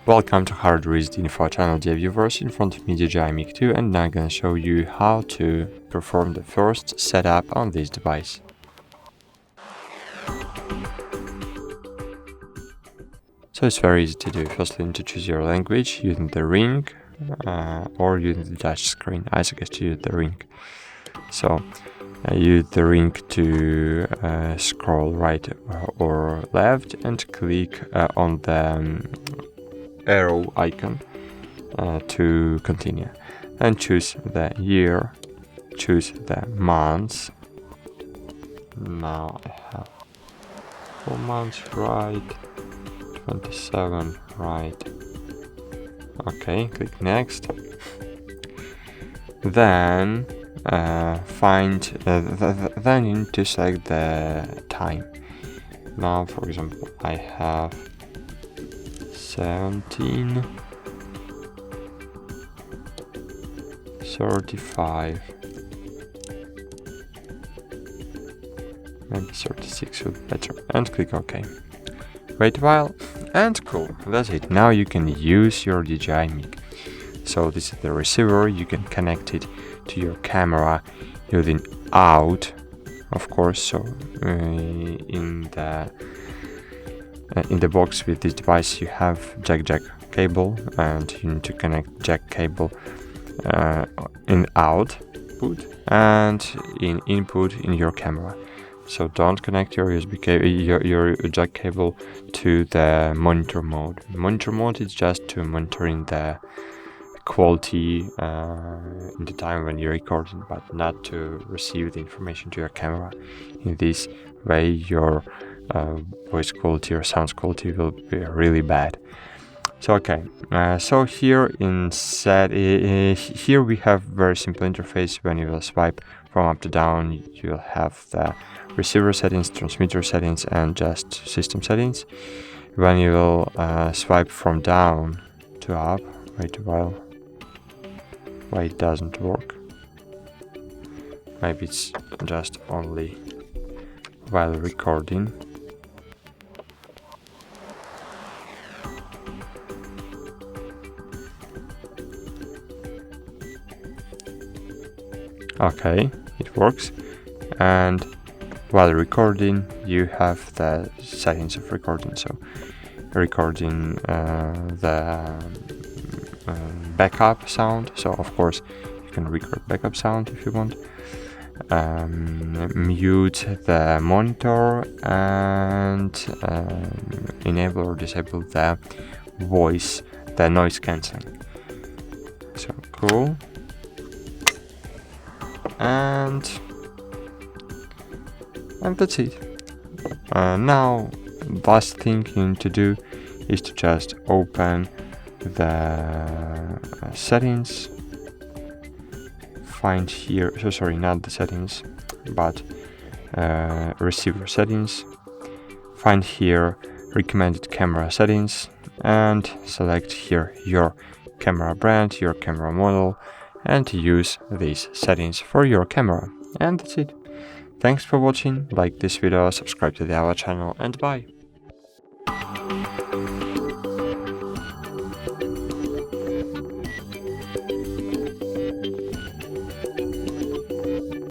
Welcome to HardReset.Info channel, dear viewers. In front of me DJI MIC 2, and now I'm gonna show you how to perform the first setup on this device. So it's very easy to do. Firstly, you need to choose your language using the ring or using the touch screen. I suggest to use the ring. So use the ring to scroll right or left and click on the arrow icon to continue, and choose the year, choose the months. Now I have 4 months, right, 27, right. Okay, click next. Then then you need to select the time. Now, for example, I have 17:35, maybe 36 would be better, and click OK. Wait a while, and cool, that's it. Now you can use your DJI MIC. So this is the receiver. You can connect it to your camera using out, of course. So in the box with this device you have jack cable, and you need to connect jack cable in output and in input in your camera. So don't connect your USB cable, your jack cable to the monitor mode. Monitor mode is just to monitoring the quality in the time when you're recording, but not to receive the information to your camera. In this way your voice quality or sound quality will be really bad. So okay, so here here we have very simple interface. When you will swipe from up to down, you'll have the receiver settings, transmitter settings, and just system settings. When you will swipe from down to up, wait a while, why it doesn't work? Maybe it's just only while recording. Okay, it works. And while recording you have the settings of recording. So recording the backup sound, so of course you can record backup sound if you want. Mute the monitor, and enable or disable the voice, the noise cancelling. So cool. And that's it. Now last thing you need to do is to just open the settings, find here, so sorry, not the settings, but receiver settings, find here recommended camera settings, and select here your camera brand, your camera model, and use these settings for your camera. And that's it. Thanks for watching. Like this video, subscribe to our channel, and bye.